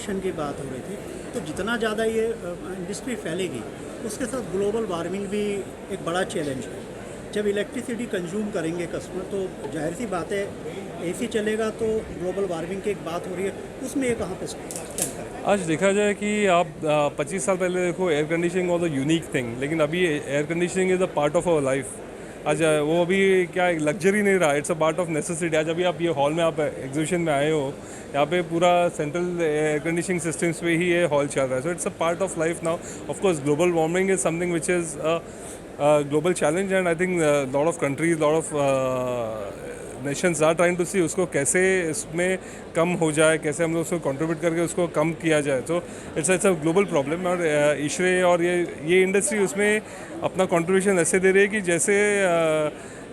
Pollution की बात हो रही थी, तो जितना ज़्यादा ये इंडस्ट्री फैलेगी उसके साथ ग्लोबल वार्मिंग भी एक बड़ा चैलेंज है। जब इलेक्ट्रिसिटी कंज्यूम करेंगे कस्टमर तो जाहिर सी बात है एसी चलेगा तो ग्लोबल वार्मिंग की एक बात हो रही है, उसमें ये कहाँ पे स्टैंड करेगा? आज देखा जाए कि आप 25 साल पहले देखो air conditioning was a unique thing, लेकिन अभी air conditioning is a part of our life. आज वो अभी क्या एक लग्जरी नहीं रहा, it's a part of necessity. आज अभी आप ये हॉल में आप एग्जीबिशन में आए हो, यहाँ पे पूरा सेंट्रल एयर कंडीशनिंग सिस्टम्स पे ही ये हॉल चल रहा है। So it's a part of life now. Of course global warming is something which is global challenge, and I think lot of countries, lot of nations are trying to see उसको कैसे इसमें कम हो जाए, कैसे हम लोग उसको कंट्रीब्यूट करके उसको कम किया जाए। तो इट्स अ ग्लोबल प्रॉब्लम, और इशरे और ये इंडस्ट्री उसमें अपना कंट्रीब्यूशन ऐसे दे रही है कि जैसे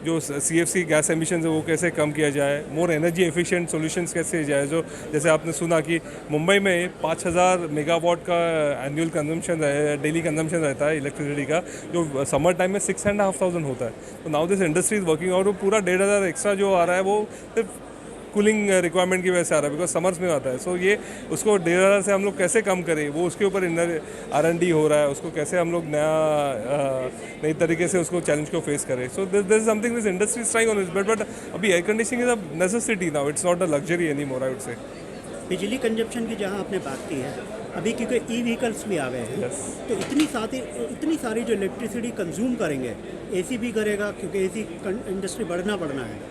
जो CFC गैस एमिशन है वो कैसे कम किया जाए, मोर एनर्जी एफिशिएंट सॉल्यूशंस कैसे जाए। जो जैसे आपने सुना कि मुंबई में 5000 मेगावाट का एनुअल कंजम्पशन डेली कंजम्पशन रहता है इलेक्ट्रिसिटी का, जो समर टाइम में 6500 होता है। तो now this industry is working, और वो पूरा 1500 एक्स्ट्रा जो आ रहा है वो सिर्फ कूलिंग रिक्वायरमेंट की वजह से आ रहा है, बिकॉज समर्स में आता है। सो ये उसको 1500 से हम लोग कैसे कम करें, वो उसके ऊपर R&D हो रहा है, उसको कैसे हम लोग नई तरीके से उसको चैलेंज को फेस करें। So this is something this industry is trying on it, but अभी air conditioning is a necessity now, it's not a luxury any more, I would say. बिजली कंजप्शन की जहाँ आपने बात की है, अभी क्योंकि ई-व्हीकल्स भी आ गए हैं, Yes. तो इतनी सारी जो इलेक्ट्रिसिटी कंज्यूम करेंगे, एसी भी करेगा क्योंकि एसी इंडस्ट्री बढ़ना है,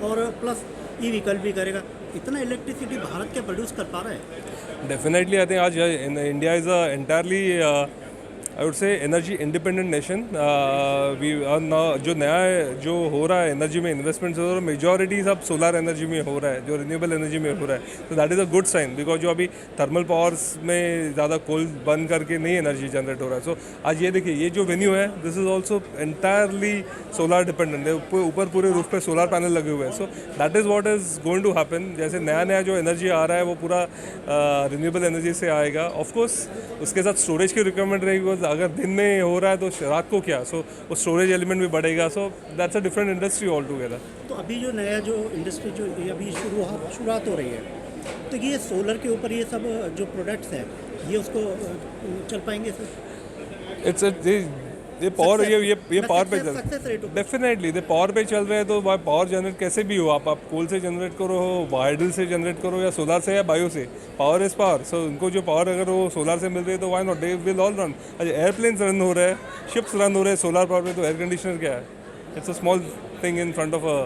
और प्लस ई-व्हीकल भी करेगा, इतना इलेक्ट्रिसिटी भारत क्या प्रोड्यूस कर पा रहा है? डेफिनेटली आई थिंक आज India is a entirely I would say energy independent nation. We जो नया जो हो रहा है एनर्जी में इन्वेस्टमेंट्स हो रहा है, मेजॉरिटी सब सोलर एनर्जी में हो रहा है, जो रिन्यूएबल एनर्जी में हो रहा है। तो that is a good sign, because जो अभी थर्मल पावर्स में ज़्यादा कोल बंद करके नहीं एनर्जी जनरेट हो रहा है। सो आज ये देखिए, ये जो वेन्यू है this is also entirely solar dependent है, ऊपर पूरे रूफ पे सोलर पैनल लगे हुए हैं। So that is what is going to happen. जैसे नया जो एनर्जी आ रहा है वो पूरा रिन्यूएबल एनर्जी से आएगा। ऑफकोर्स उसके साथ स्टोरेज की रिक्वायरमेंट रहेगी, अगर दिन में हो रहा है तो रात को क्या, सो वो स्टोरेज एलिमेंट भी बढ़ेगा। So that's a different industry all together. तो अभी जो नया जो इंडस्ट्री जो ये अभी शुरुआत हो रही है, तो ये सोलर के ऊपर ये सब जो प्रोडक्ट्स हैं, ये उसको चल पाएंगे सर? इट्स ये पावर ये पावर पे चल सक्सेस रेट डेफिनेटली ये पावर पे चल रहे हैं। तो पावर जनरेट कैसे भी हो, आप कोल से जनरेट करो, हाइडल से जनरेट करो, या सोलर से या बायो से, पावर इज पावर। सो उनको जो पावर अगर वो सोलर से मिल रही है तो why not, they will all run. अच्छा, एयरप्लेन्स रन हो रहे हैं, शिप्स रन हो रहे हैं सोलर पावर पे, तो एयर कंडीशनर क्या है? It's a small thing in front of a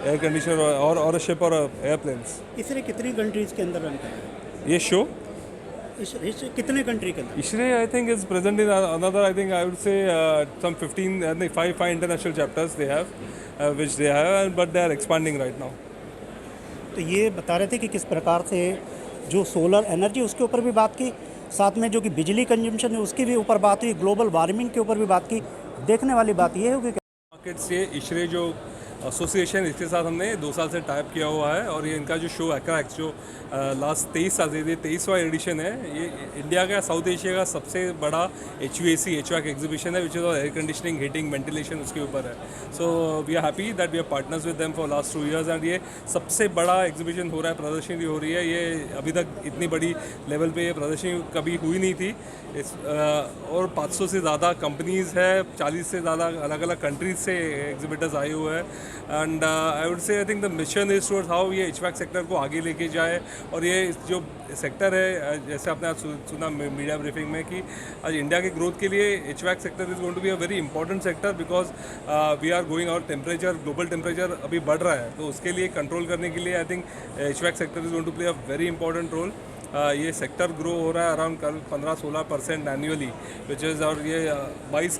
air conditioner और अ शिप और एयरप्लेन्स। इसने कितनी कंट्रीज़ के अंदर रन कर रहा है? ये शो इस कितने कंट्री के अंदर? ISRE, I think, is present in another, I think I would say some 15, I think five international chapters they have, which they have, but they are expanding right now. तो ये बता रहे थे कि किस प्रकार से जो सोलर एनर्जी उसके ऊपर भी बात की, साथ में जो कि बिजली कंजम्पशन है उसकी भी ऊपर बात हुई, ग्लोबल वार्मिंग के ऊपर भी बात की। देखने वाली बात ये होगी कि मार्केट से ISRE जो एसोसिएशन, इसके साथ हमने 2 साल से टाइप किया हुआ है, और ये इनका जो शो अक्रैक्स जो लास्ट 23 साल से, ये 23वां एडिशन है। ये इंडिया का, साउथ एशिया का सबसे बड़ा HVAC एग्जीबिशन है, which is air conditioning, heating, ventilation उसके ऊपर है। So we are happy that we are partners with them for last 2 years, and ये सबसे बड़ा एग्जीबिशन हो रहा है, प्रदर्शनी हो रही है। ये अभी तक इतनी बड़ी लेवल पे ये प्रदर्शनी कभी हुई नहीं थी। और 500 से ज़्यादा कंपनीज़ है, 40 से ज़्यादा अलग अलग कंट्रीज से एग्जिबिटर्स आए हुए हैं। एंड आई वुड से I think the mission is towards how ये HVAC सेक्टर को आगे लेके जाए। और ये जो सेक्टर है, जैसे आपने आज सुना मीडिया ब्रीफिंग में कि आज इंडिया के ग्रोथ के लिए HVAC sector is going to be a very important sector, because we are going, और टेम्परेचर, ग्लोबल टेम्परेचर अभी बढ़ रहा है, तो उसके लिए कंट्रोल करने के लिए I think HVAC sector is going to play a very important role. ये सेक्टर ग्रो हो रहा है अराउंड 15-16% एनुअली, विच इज़, और ये $22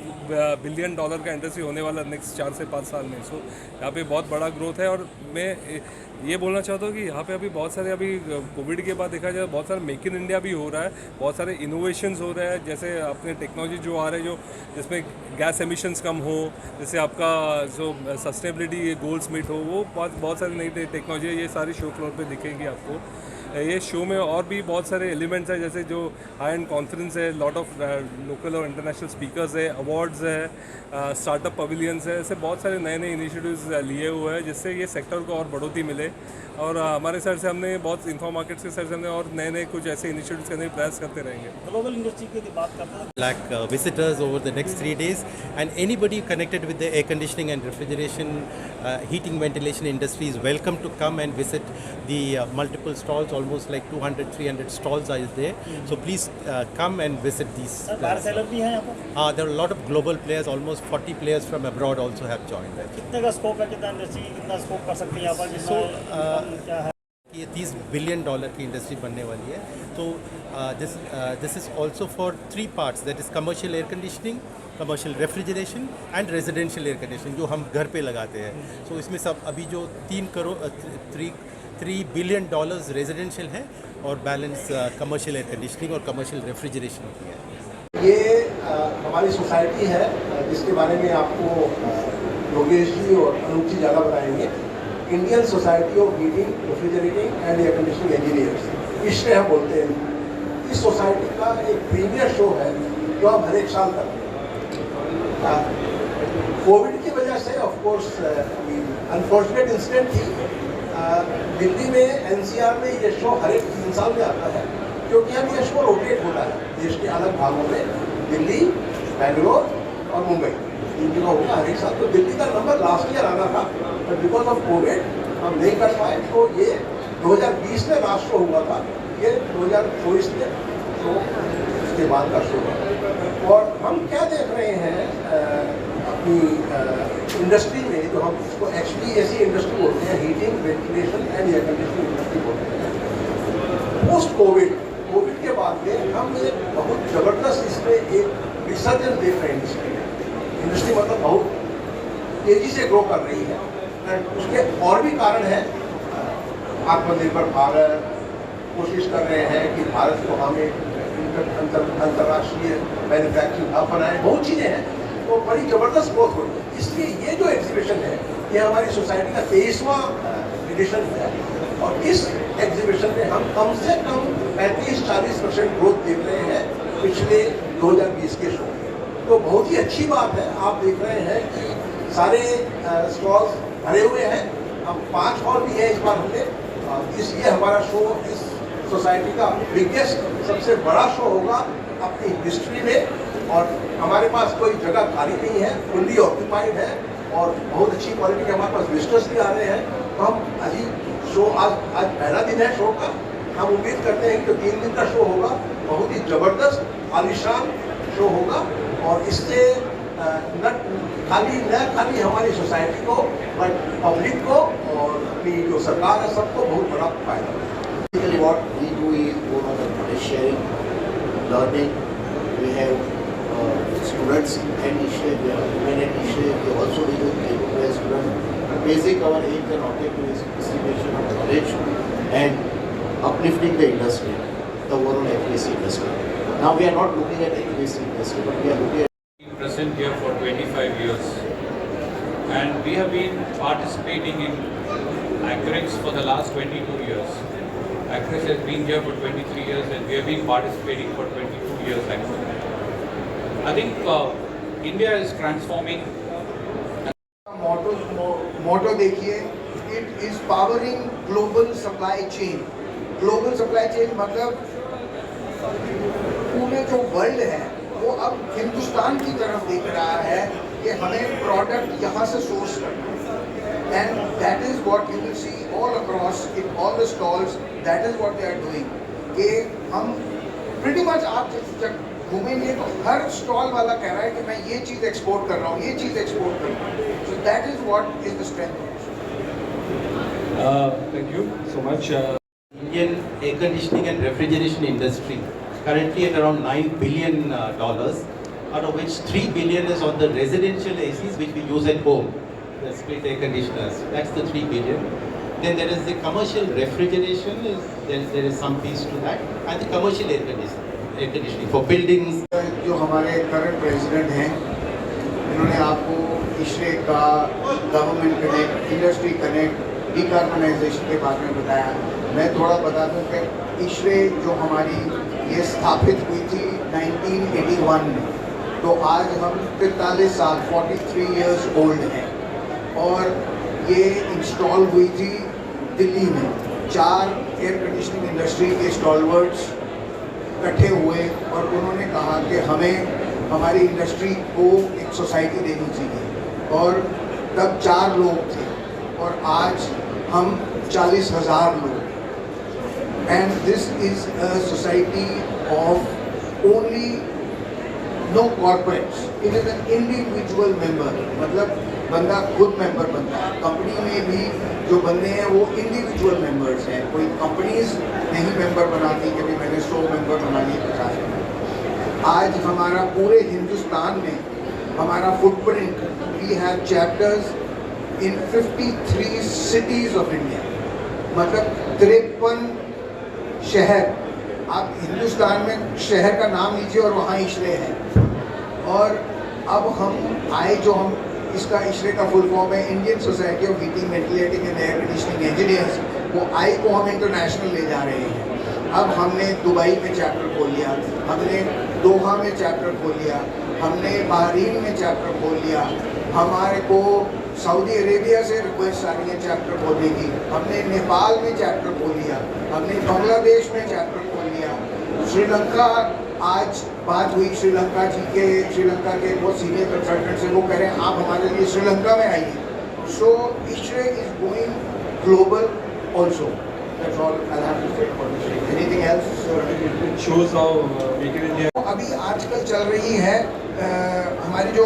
बिलियन का इंडस्ट्री होने वाला नेक्स्ट 4 से 5 साल में। सो यहाँ पे बहुत बड़ा ग्रोथ है। और मैं ये बोलना चाहता हूँ कि यहाँ पे अभी बहुत सारे, अभी कोविड के बाद देखा जाए बहुत सारे मेक इन इंडिया भी हो रहा है, बहुत सारे इनोवेशंस हो रहे हैं। जैसे अपने टेक्नोलॉजी जो आ रहे हैं, जो जिसमें गैस एमिशंस कम हो, जैसे आपका जो सस्टेनेबिलिटी गोल्स मीट हो, वो बहुत सारी नई टेक्नोलॉजी है, ये सारी शो फ्लोर पे दिखेंगी आपको। ये शो में और भी बहुत सारे एलिमेंट्स हैं, जैसे जो हाई एंड कॉन्फ्रेंस है, लॉट ऑफ लोकल और इंटरनेशनल स्पीकर्स है, अवार्ड्स है, स्टार्टअप पवेलियंस है, ऐसे बहुत सारे नए नए इनिशिएटिव्स लिए हुए हैं जिससे ये सेक्टर को और बढ़ोतरी मिले। और हमारे साइड से हमने बहुत इन्फो मार्केट्स के साइड से हमने और नए नए कुछ ऐसे इनिशिएटिव्स करने का प्रयास करते रहेंगे। ग्लोबल इंडस्ट्री की बात करते हैं lakh visitors over the next 3 days, and anybody connected with the air conditioning and refrigeration, heating, ventilation industry is welcome to come and visit the multiple stalls. Almost like 200-300 stalls are there. So please come and visit these. बाहर seller भी हैं यहाँ पर। There are a lot of global players. Almost 40 players from abroad also have joined us. कितने का scope है, कितना industry कितना स्कोप कर सकती है यहाँ पर, कितना क्या है? ये $30 बिलियन की इंडस्ट्री बनने वाली है। तो this is also for 3 parts, that is commercial air conditioning, commercial refrigeration and residential air conditioning जो हम घर पे लगाते हैं। सो इसमें सब अभी जो 3 बिलियन डॉलर्स रेजिडेंशियल है और बैलेंस कमर्शियल एयर कंडीशनिंग और कमर्शियल रेफ्रिजरेशन की है। ये हमारी सोसाइटी है जिसके बारे में आपको योगेश जी और अनूप जी ज़्यादा बताएंगे। Indian society of heating, refrigerating and air conditioning engineers, इससे हम बोलते हैं। इस सोसाइटी का एक प्रीमियर शो है जो हम हर एक साल करते हैं। कोविड की वजह से ऑफ कोर्स अनफॉर्चुनेट इंसिडेंट थी। दिल्ली में एनसीआर में ये शो हर एक 3 साल में आता है, क्योंकि हम ये शो रोटेट होता है देश के अलग भागों में, दिल्ली, बेंगलोर और मुंबई, इन जगह होगा हर एक साल। तो दिल्ली का नंबर लास्ट ईयर आना था, बट बिकॉज ऑफ कोविड हम नहीं कर पाए। तो ये 2020 में लास्ट शो हुआ था, ये 2024 में शो उसके बाद का शो है। और हम क्या देख रहे हैं अपनी इंडस्ट्री में, जो हम उसको एक्चुअली ऐसी इंडस्ट्री बोलते हैं, heating, ventilation and air conditioning industry बोलते हैं। पोस्ट कोविड के बाद में हम एक बहुत ज़बरदस्त इसमें एक रिसर्जेंस देख रहे हैं। इंडस्ट्री मतलब बहुत तेज़ी से ग्रो कर रही है, एंड उसके और भी कारण हैं। आत्मनिर्भर भारत कोशिश कर रहे हैं कि भारत को हम एक अंतर्राष्ट्रीय मैन्युफैक्चरिंग हब बनाएं, बहुत चीज़ें हैं, तो बड़ी ज़बरदस्त ग्रोथ हो रही है। इसलिए ये जो एग्जीबिशन है, ये हमारी सोसाइटी का 23वां एडिशन है, और इस एग्जीबिशन में हम कम से कम 35-40% ग्रोथ देख रहे हैं पिछले 2020 के शो में। तो बहुत ही अच्छी बात है। आप देख रहे हैं कि सारे स्टॉल्स भरे हुए हैं। अब 5 हॉल भी है इस बार हमने। ये हमारा शो इस सोसाइटी का बिगेस्ट, सबसे बड़ा शो होगा अपनी हिस्ट्री में, और हमारे पास कोई जगह खाली नहीं है, फुल्ली ऑक्यूपाइड है, और बहुत अच्छी क्वालिटी के हमारे पास विजिटर्स भी आ रहे हैं। तो हम अभी शो आज पहला दिन है शो का। हम उम्मीद करते हैं कि जो 3 दिन का शो होगा बहुत ही ज़बरदस्त आलीशान शो होगा, और इससे न खाली हमारी सोसाइटी को, बट पब्लिक को और अपनी जो सरकार है सबको बहुत बड़ा फायदा होगा। What we do is more on the sharing, learning. We have students and women and we also do the students. Basic our aim and objective is dissemination of knowledge and uplifting the industry, the overall HVAC industry. Now we are not looking at HVAC industry, but we are looking at present here for 25 years, and we have been participating in Acrex for the last 22 years. Acrex has been here for 23 years, and we have been participating for 22 years actually. I think India is transforming. मोटो देखिए, it is powering global supply chain. Global supply chain मतलब पूरे जो world है वो अब हिंदुस्तान की तरफ देख रहा है कि हमें प्रोडक्ट यहाँ से सोर्स करना है, and that is what you will see all across in all the stalls. That is what they are doing. कि हम प्रीटी मच आप जब घूमेंगे तो हर स्टॉल वाला कह रहा है कि मैं ये चीज़ एक्सपोर्ट कर रहा हूँ, ये चीज़ एक्सपोर्ट कर रहा हूँ। So that is what is the strength. Thank you so much. Indian air conditioning and refrigeration industry currently at around $9 billion, out of which $3 billion is on the residential ACs which we use at home, the split air conditioners. That's the $3 billion. Then there is the commercial refrigeration, there is some piece to that, and the commercial air conditioning for buildings. जो हमारे current president हैं, इन्होंने आपको इशरे का, government connect, industry connect, decarbonisation के बारे में बताया। मैं थोड़ा बता दूं कि इशरे जो हमारी ये स्थापित हुई थी 1981 में, तो आज हम 43 साल 43 इयर्स ओल्ड हैं और ये इंस्टॉल हुई थी दिल्ली में। 4 एयर कंडीशनिंग इंडस्ट्री के स्टॉलवर्ड्स इकट्ठे हुए और उन्होंने कहा कि हमें हमारी इंडस्ट्री को एक सोसाइटी देनी चाहिए, और तब 4 लोग थे और आज हम 40,000 लोग। And this is a society of only no corporates, it is an individual member, मतलब बंदा खुद मेंबर बनता है। कंपनी में भी जो बंदे हैं वो इंडिविजुअल मेंबर्स हैं, कोई कंपनीज नहीं मेंबर बनाती कि भाई मैंने 100 मेंबर बना लिए 50 मेंबर। आज हमारा पूरे हिंदुस्तान में हमारा footprint, we have chapters in 53 cities of India, मतलब 53 शहर। आप हिंदुस्तान में शहर का नाम लीजिए और वहाँ इशरे हैं। और अब हम आए, जो हम इसका इशरे का फुल फॉर्म है Indian society of heating, ventilating and air conditioning engineers, वो आई को हम इंटरनेशनल ले जा रहे हैं। अब हमने दुबई में चैप्टर खोल लिया, हमने दोहा में चैप्टर खोल लिया, हमने बहरीन में चैप्टर खोल लिया, हमारे को सऊदी अरेबिया से रिक्वेस्ट आ रही है चैप्टर खोलने की, हमने नेपाल में चैप्टर खोल लिया, हमने बांग्लादेश में चैप्टर खोल लिया, श्रीलंका, आज बात हुई श्रीलंका के बहुत सीनियर कंसल्टेंट से, वो कह रहे हैं आप हमारे लिए श्रीलंका में आइए। सो इशरे is going global also. That's all I'll have to say for this. Anything else? shows how Make in India अभी आजकल चल रही है हमारी जो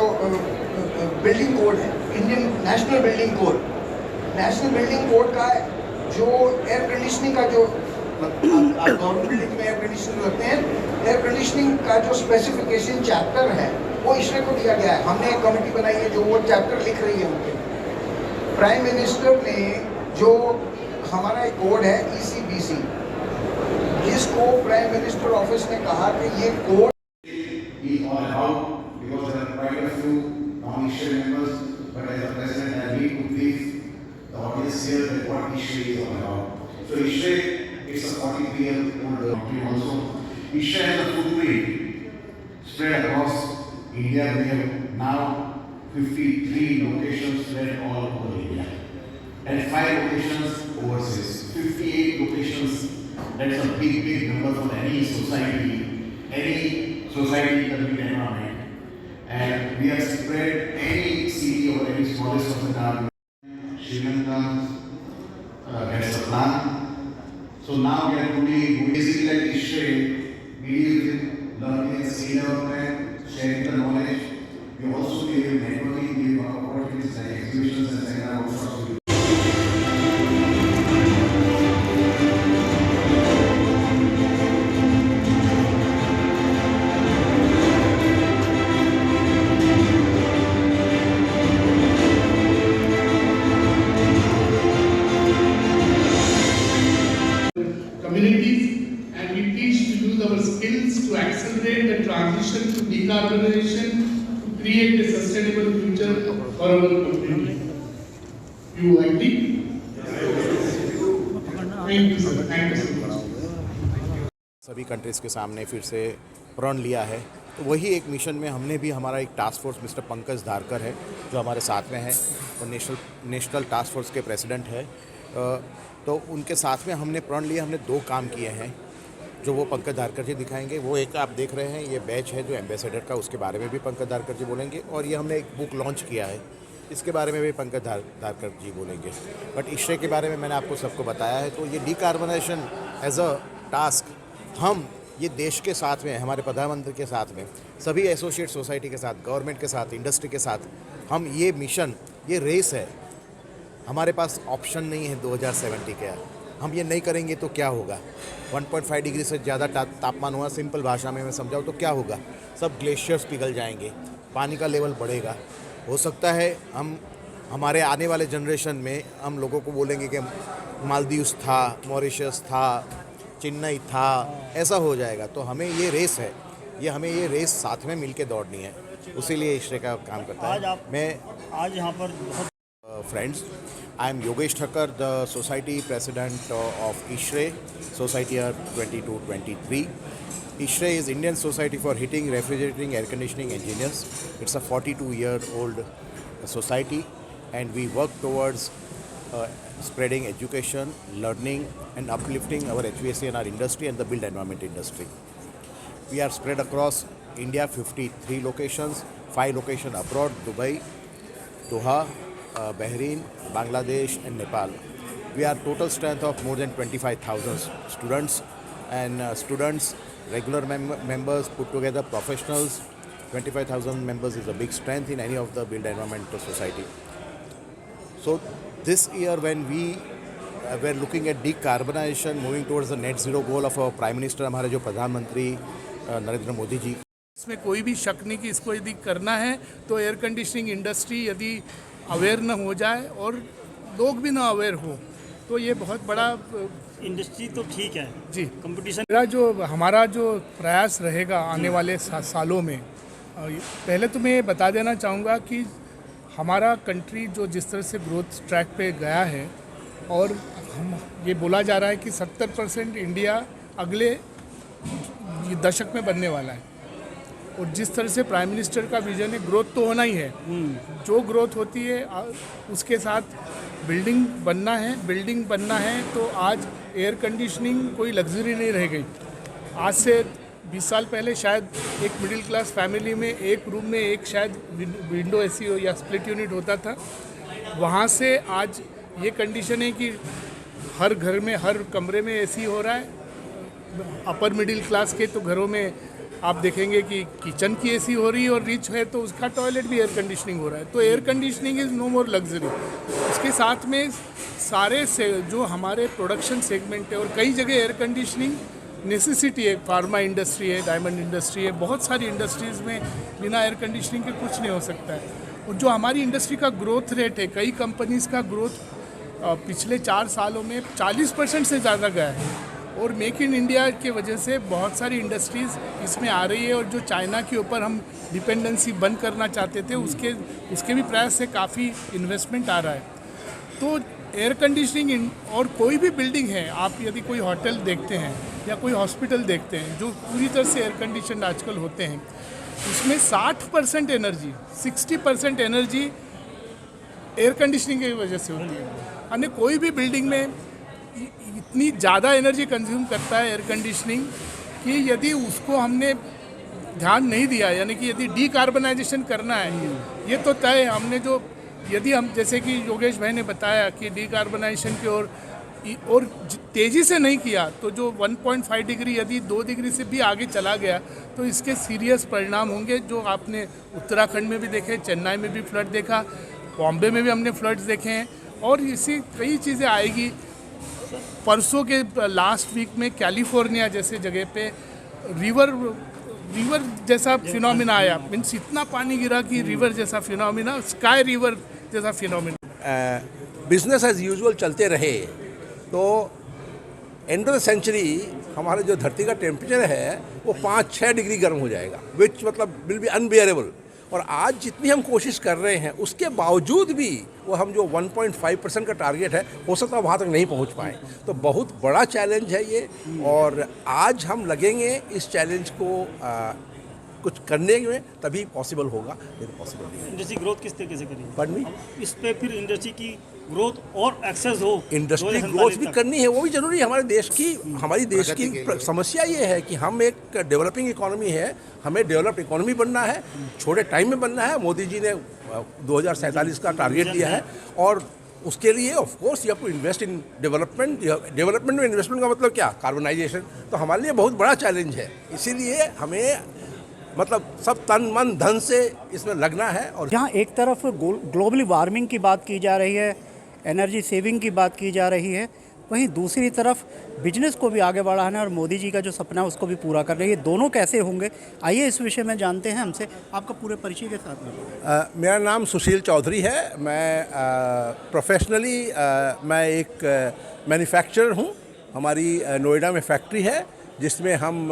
बिल्डिंग कोड है, Indian national building code. National building code का जो एयर कंडीशनिंग का जो गवर्नमेंट बिल्डिंग में एयर कंडीशनिंग लगते हैं, एयर कंडीशनिंग का जो स्पेसिफिकेशन चैप्टर है वो इशरे को दिया गया है। हमने एक कमेटी बनाई है जो वो चैप्टर लिख रही है उनके। प्राइम मिनिस्टर ने जो हमारा एक कोड है ECBC, जिसको प्राइम मिनिस्टर ऑफिस ने कहा कि ये code is all about, because there are quite a few non-issue members, but as a president I need to brief the audience here that what issue is all about. So issue is a 43-year-old country also. Issue has a footprint spread across India. We have now 53 locations spread all over India and 5 locations overseas. 58 locations, that's a big number for any society in the environment. And we have spread any city or any smallest of the town. Sri Lanka, that's the plan. So now we are doing basically like ISHRE, we deal with learning and skill development, sharing the knowledge. We also give networking, give opportunities like exhibitions and seminar workshops. communities, and we teach to use our skills to accelerate the transition to decarbonization to create a sustainable future for our community. You agree? Thank you, sir. Thank you so much. सभी countries के सामने फिर से प्रण लिया है, तो वही एक मिशन में हमने भी, हमारा एक task force mister Pankaj Dharkar है जो हमारे साथ में है, और नेशनल टास्क फोर्स के प्रेसिडेंट है, तो उनके साथ में हमने प्रण लिया। हमने 2 काम किए हैं जो वो पंकज धारकर जी दिखाएंगे। वो एक आप देख रहे हैं, ये बैच है जो एम्बेसडर का, उसके बारे में भी पंकज धारकर जी बोलेंगे, और ये हमने एक बुक लॉन्च किया है, इसके बारे में भी पंकज धारकर जी बोलेंगे। बट इशरे के बारे में मैंने आपको सबको बताया है। तो ये डिकार्बनाइजेशन एज अ टास्क हम ये देश के साथ में, हमारे प्रधानमंत्री के साथ में, सभी एसोसिएट सोसाइटी के साथ, गवर्नमेंट के साथ, इंडस्ट्री के साथ, हम ये मिशन, ये रेस है, हमारे पास ऑप्शन नहीं है 2070 के। हम ये नहीं करेंगे तो क्या होगा? 1.5 डिग्री से ज़्यादा तापमान हुआ, सिंपल भाषा में मैं समझाऊँ तो क्या होगा? सब ग्लेशियर्स पिघल जाएंगे, पानी का लेवल बढ़ेगा। हो सकता है हम हमारे आने वाले जनरेशन में हम लोगों को बोलेंगे कि मालदीव्स था, मॉरिशस था, चेन्नई था, ऐसा हो जाएगा। तो हमें ये रेस है, हमें ये रेस साथ में मिलके दौड़नी है, उसी लिए इशरे का काम करता है। मैं आज यहाँ पर friends, I am Yogesh Thakkar, the Society President of ISHRE, Society Year 22-23. ISHRE is Indian Society for Heating, Refrigerating, Air Conditioning Engineers. It's a 42-year-old society, and we work towards spreading education, learning, and uplifting our HVAC and our industry and the built environment industry. We are spread across India, 53 locations, 5 locations abroad, Dubai, Doha, Bahrain, Bangladesh and Nepal. We are total strength of more than 25,000 students, and students, regular members put together, professionals. 25,000 members is a big strength in any of the built environmental society. So this year when we were looking at decarbonization, moving towards the net zero goal of our Prime Minister, हमारे जो प्रधानमंत्री नरेंद्र मोदी जी, इसमें कोई भी शक नहीं कि इसको यदि करना है तो एयर कंडीशनिंग इंडस्ट्री यदि अवेयर न हो जाए और लोग भी ना अवेयर हो तो ये बहुत बड़ा इंडस्ट्री तो ठीक है जी कंपटीशन। हमारा जो प्रयास रहेगा आने वाले सालों में, पहले तो मैं ये बता देना चाहूँगा कि हमारा कंट्री जो जिस तरह से ग्रोथ ट्रैक पे गया है और हम ये बोला जा रहा है कि 70% इंडिया अगले दशक में बनने वाला है, और जिस तरह से प्राइम मिनिस्टर का विजन है, ग्रोथ तो होना ही है। जो ग्रोथ होती है उसके साथ बिल्डिंग बनना है तो आज एयर कंडीशनिंग कोई लग्जरी नहीं रह गई। आज से 20 साल पहले शायद एक मिडिल क्लास फैमिली में एक रूम में एक शायद विंडो एसी या स्प्लिट यूनिट होता था। वहाँ से आज ये कंडीशन है कि हर घर में हर कमरे में एसी हो रहा है। अपर मिडिल क्लास के तो घरों में आप देखेंगे कि किचन की एसी हो रही है, और रिच है तो उसका टॉयलेट भी एयर कंडीशनिंग हो रहा है। तो air conditioning is no more luxury. उसके साथ में सारे से जो हमारे प्रोडक्शन सेगमेंट है, और कई जगह एयर कंडीशनिंग नेसेसिटी है, फार्मा इंडस्ट्री है, डायमंड इंडस्ट्री है, बहुत सारी इंडस्ट्रीज़ में बिना एयर कंडीशनिंग के कुछ नहीं हो सकता है। और जो हमारी इंडस्ट्री का ग्रोथ रेट है, कई कंपनीज़ का ग्रोथ पिछले 4 सालों में 40% से ज़्यादा गया है, और मेक इन इंडिया की वजह से बहुत सारी इंडस्ट्रीज़ इसमें आ रही है। और जो चाइना के ऊपर हम डिपेंडेंसी बंद करना चाहते थे, उसके भी प्रयास से काफ़ी इन्वेस्टमेंट आ रहा है। तो एयर कंडीशनिंग और कोई भी बिल्डिंग है, आप यदि कोई होटल देखते हैं या कोई हॉस्पिटल देखते हैं जो पूरी तरह से एयर कंडीशन आजकल होते हैं, उसमें 60% एनर्जी 60% एनर्जी एयर कंडीशनिंग की वजह से होती है। यानी कोई भी बिल्डिंग में इतनी ज़्यादा एनर्जी कंज्यूम करता है एयर कंडीशनिंग कि यदि उसको हमने ध्यान नहीं दिया, यानी कि यदि डीकार्बनाइजेशन करना है, ये तो तय है हमने जो, यदि हम जैसे कि योगेश भाई ने बताया कि डीकार्बनाइजेशन की और तेज़ी से नहीं किया तो जो 1.5 डिग्री यदि 2 डिग्री से भी आगे चला गया तो इसके सीरियस परिणाम होंगे, जो आपने उत्तराखंड में भी देखे, चेन्नई में भी फ्लड देखा, बॉम्बे में भी हमने फ्लड्स देखे हैं, और इसी कई चीज़ें आएगी। परसों के लास्ट वीक में कैलिफोर्निया जैसे जगह पे रिवर जैसा फिनोमिना आया, मीन्स इतना पानी गिरा कि रिवर जैसा फिनोमिना, स्काई रिवर जैसा फिनोमिना। बिजनेस एज यूजुअल चलते रहे तो एंड ऑफ द सेंचुरी हमारे जो धरती का टेम्परेचर है वो 5-6 डिग्री गर्म हो जाएगा, विच मतलब विल बी अनबियरेबल। और आज जितनी हम कोशिश कर रहे हैं उसके बावजूद भी वो हम जो 1.5% का टारगेट है, हो सकता है वहाँ तक नहीं पहुँच पाए। तो बहुत बड़ा चैलेंज है ये, और आज हम लगेंगे इस चैलेंज को कुछ करने में, तभी पॉसिबल होगा, नहीं तो पॉसिबल नहीं। इंडस्ट्री ग्रोथ किस तरीके से करेंगे? पढ़नी इस पे फिर इंडस्ट्री की ग्रोथ और एक्सेस हो, इंडस्ट्री ग्रोथ भी करनी है, वो भी जरूरी है। हमारे देश की, हमारी देश की समस्या ये है कि हम एक डेवलपिंग इकोनॉमी है, हमें डेवलप्ड इकोनॉमी बनना है, छोटे टाइम में बनना है। मोदी जी ने 2047 का टारगेट दिया है, और उसके लिए of course you have to invest in development. Development में इन्वेस्टमेंट का मतलब क्या? कार्बनाइजेशन। तो हमारे लिए बहुत बड़ा चैलेंज है, इसीलिए हमें मतलब सब तन मन धन से इसमें लगना है। और जहाँ एक तरफ ग्लोबली वार्मिंग की बात की जा रही है, एनर्जी सेविंग की बात की जा रही है, वहीं दूसरी तरफ बिजनेस को भी आगे बढ़ाना और मोदी जी का जो सपना है उसको भी पूरा कर रही है। दोनों कैसे होंगे, आइए इस विषय में जानते हैं हमसे, आपका पूरे परिचय के साथ में। मेरा नाम सुशील चौधरी है। मैं प्रोफेशनली मैं एक मैन्युफैक्चरर हूँ। हमारी नोएडा में फैक्ट्री है जिसमें हम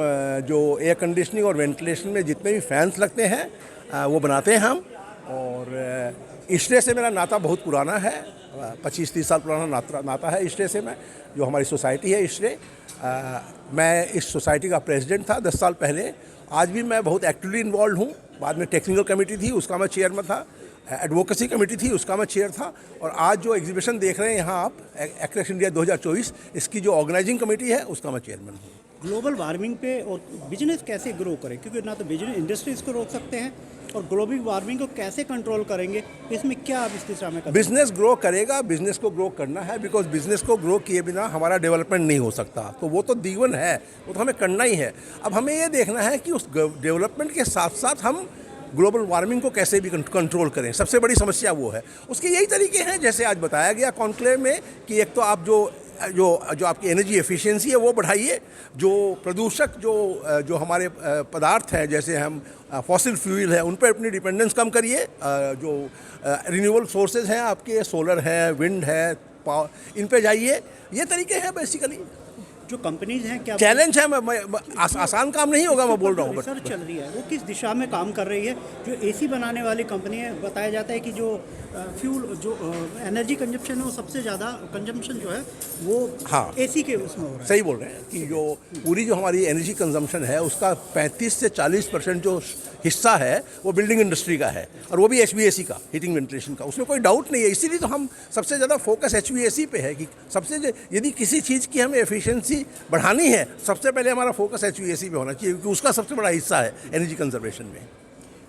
जो एयर कंडीशनिंग और वेंटिलेशन में जितने भी फैंस लगते हैं वो बनाते हैं हम। और ISHRE से मेरा नाता बहुत पुराना है। 25-30 साल पुराना नाता है इशरे से। मैं जो हमारी सोसाइटी है इशरे, मैं इस सोसाइटी का प्रेसिडेंट था 10 साल पहले। आज भी मैं बहुत एक्टिवली इन्वॉल्व हूँ। बाद में टेक्निकल कमेटी थी, उसका मैं चेयरमैन था। एडवोकेसी कमेटी थी, उसका मैं चेयर था। और आज जो एग्जीबिशन देख रहे हैं यहाँ आप, एक्रेस इंडिया 2024, इसकी जो ऑर्गेनाइजिंग कमेटी है उसका मैं चेयरमैन हूँ। ग्लोबल वार्मिंग पे और बिजनेस कैसे ग्रो करें, क्योंकि ना तो बिजनेस इंडस्ट्रीज को रोक सकते हैं और ग्लोबल वार्मिंग को कैसे कंट्रोल करेंगे, इसमें क्या आप इस दिशा में करें? बिजनेस ग्रो करेगा, बिजनेस को ग्रो करना है, बिकॉज बिजनेस को ग्रो किए बिना हमारा डेवलपमेंट नहीं हो सकता। तो वो तो दीवन है, वो तो हमें करना ही है। अब हमें ये देखना है कि उस डेवलपमेंट के साथ साथ हम ग्लोबल वार्मिंग को कैसे भी कंट्रोल करें। सबसे बड़ी समस्या वो है। उसके यही तरीके हैं जैसे आज बताया गया कॉन्क्लेव में कि एक तो आप जो आपकी एनर्जी एफिशिएंसी है वो बढ़ाइए, जो प्रदूषक जो हमारे पदार्थ हैं जैसे हम फॉसिल फ्यूल है उन पर अपनी डिपेंडेंस कम करिए, जो रिन्यूएबल सोर्सेज हैं आपके, सोलर है, विंड है, पावर, इन पे जाइए। ये तरीके हैं बेसिकली। जो कंपनीज हैं क्या चैलेंज है, आसान काम नहीं होगा, मैं बोल रहा हूँ। रिसर्च चल रही है वो किस दिशा में काम कर रही है? जो एसी बनाने वाली कंपनी है, बताया जाता है कि जो फ्यूल जो एनर्जी कंजप्शन है वो सबसे ज़्यादा कंजम्पशन जो है वो एसी के उसमें हो रहा है। सही बोल रहे हैं कि जो पूरी जो हमारी एनर्जी कंजम्पशन है उसका 35 से 40% जो हिस्सा है वो बिल्डिंग इंडस्ट्री का है, और वो भी HVAC का, हीटिंग वेंटिलेशन का। उसमें कोई डाउट नहीं है। इसीलिए तो हम सबसे ज़्यादा फोकस HVAC पे है कि यदि किसी चीज़ की हमें एफिशिएंसी बढ़ानी है, सबसे पहले हमारा फोकस HVAC पे होना चाहिए, क्योंकि उसका सबसे बड़ा हिस्सा है एनर्जी कंजर्वेशन में।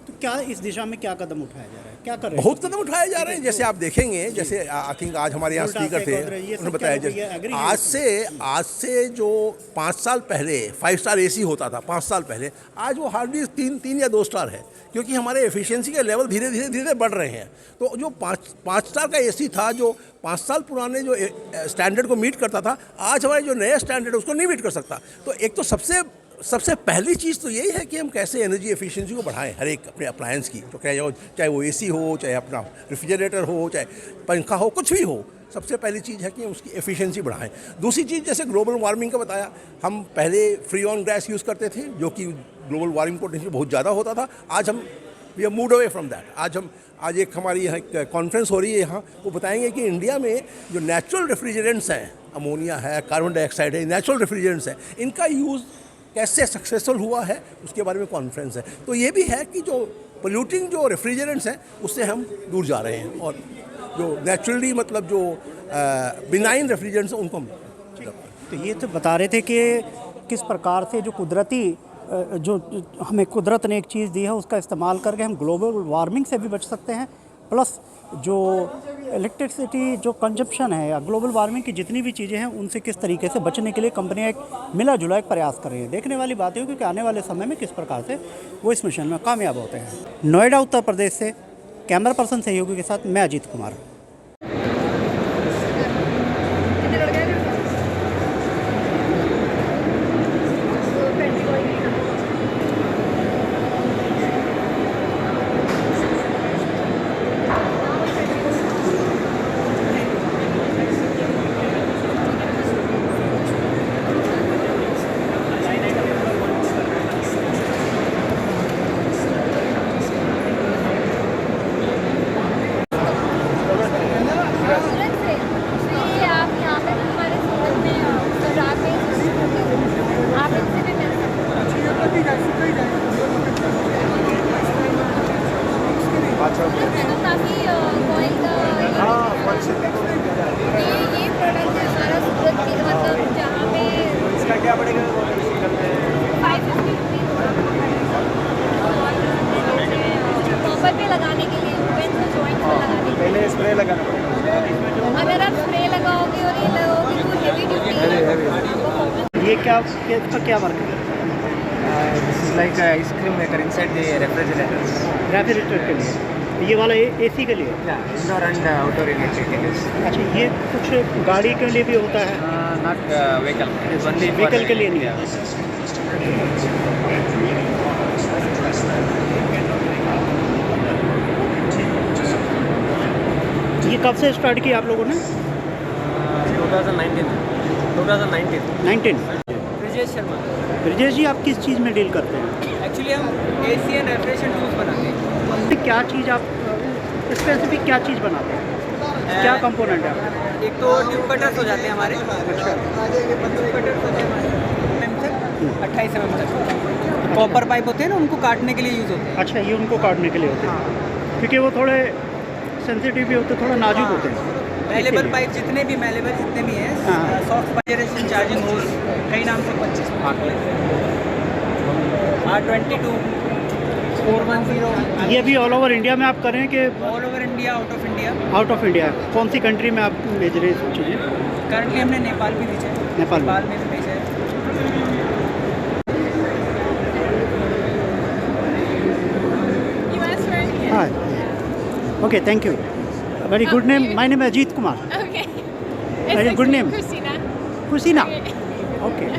तो क्या इस दिशा में क्या कदम उठाया जा रहा है, क्या कर रहे हैं? बहुत कदम उठाए जा रहे हैं। जैसे आप देखेंगे, जैसे आई थिंक आज हमारे यहाँ स्पीकर थे, उन्होंने बताया जैसे आज से जो 5 साल पहले 5 स्टार AC होता था, 5 साल पहले, आज वो हार्डली 3 या 2 स्टार है, क्योंकि हमारे एफिशिएंसी के लेवल धीरे धीरे बढ़ रहे हैं। तो जो 5 स्टार का AC था, जो 5 साल पुराने जो स्टैंडर्ड को मीट करता था, आज हमारे जो नया स्टैंडर्ड उसको नहीं मीट कर सकता। तो एक तो सबसे पहली चीज़ तो यही है कि हम कैसे एनर्जी एफिशिएंसी को बढ़ाएं हर एक अपने अप्लायंस की, तो चाहे वो AC हो, चाहे अपना रेफ्रिजरेटर हो, चाहे पंखा हो, कुछ भी हो। सबसे पहली चीज़ है कि उसकी एफिशिएंसी बढ़ाएं। दूसरी चीज़, जैसे ग्लोबल वार्मिंग का बताया, हम पहले फ्री ऑन गैस यूज़ करते थे, जो कि ग्लोबल वार्मिंग पोटेंशियल बहुत ज़्यादा होता था। आज हम we are moved away from that. आज एक हमारी यहाँ कॉन्फ्रेंस हो रही है यहाँ, वो बताएंगे कि इंडिया में जो नेचुरल रेफ्रिजरेंट्स हैं, अमोनिया है, कार्बन डाइऑक्साइड है, नेचुरल रेफ्रिजरेंट्स हैं, इनका यूज़ कैसे सक्सेसफुल हुआ है उसके बारे में कॉन्फ्रेंस है। तो ये भी है कि जो पोल्यूटिंग जो रेफ्रिजरेंट्स हैं उससे हम दूर जा रहे हैं, और जो नेचुरली मतलब जो बिनाइन रेफ्रिजरेंट्स हैं उनको हम। तो ये तो बता रहे थे कि किस प्रकार से जो कुदरती जो हमें कुदरत ने एक चीज़ दी है उसका इस्तेमाल करके हम ग्लोबल वार्मिंग से भी बच सकते हैं, प्लस जो इलेक्ट्रिसिटी जो कंजप्शन है या ग्लोबल वार्मिंग की जितनी भी चीज़ें हैं उनसे किस तरीके से बचने के लिए कंपनियां एक मिला जुला एक प्रयास कर रही है। देखने वाली बात है क्योंकि आने वाले समय में किस प्रकार से वो इस मिशन में कामयाब होते हैं। नोएडा उत्तर प्रदेश से कैमरा पर्सन सहयोगी के साथ मैं अजीत कुमार। अगर आप स्प्रे लगाओगे और ये लगाओगे तो हेवी ड्यूटी। ये क्या इसका क्या वर्क है? This is like ice cream maker inside the refrigerator के लिए, ये वाला AC के लिए, इंडोर एंड आउटडोर इलेक्ट्रिक। अच्छा, ये कुछ गाड़ी के लिए भी होता है? Not vehicle, it is only vehicle के लिए नहीं है। ये कब से स्टार्ट किया आप लोगों ने? 2019। ब्रिजेश शर्मा। ब्रिजेश जी, आप किस चीज़ में डील करते हैं? एक्चुअली हम AC एंड रेफ्रिजरेशन टूल्स बनाते हैं। क्या चीज़ आप स्पेसिफिक क्या चीज़ बनाते हैं? क्या कंपोनेंट है आपका? एक तो ट्यूब कटर्स हो जाते हैं हमारे, अच्छा। ट्यूब कटर्स होते हैं हमारे 28 mm तक। कॉपर पाइप होते हैं ना, उनको काटने के लिए यूज़ होते हैं। अच्छा, ये उनको काटने के लिए होते हैं, क्योंकि वो थोड़े सेंसिटिव भी होते हैं, थोड़ा नाजुक होते हैं। मैलेबल पाइप जितने भी हैं, सॉफ्ट वाइब्रेशन चार्जिंग होस, कई नाम से 25 R22 410। ये भी ऑल ओवर इंडिया में आप कर रहे हैं कि all over India, out of India? Out of India? कौन सी कंट्री में आप भेज रहे हैं सब चीज़ें? करंटली हमने नेपाल भी भेजा है। नेपाल में भी भेजा है। हाँ, okay, thank you. Very good name. My name Ajit Kumar. Okay. Very good name. Christina. Christina. Okay.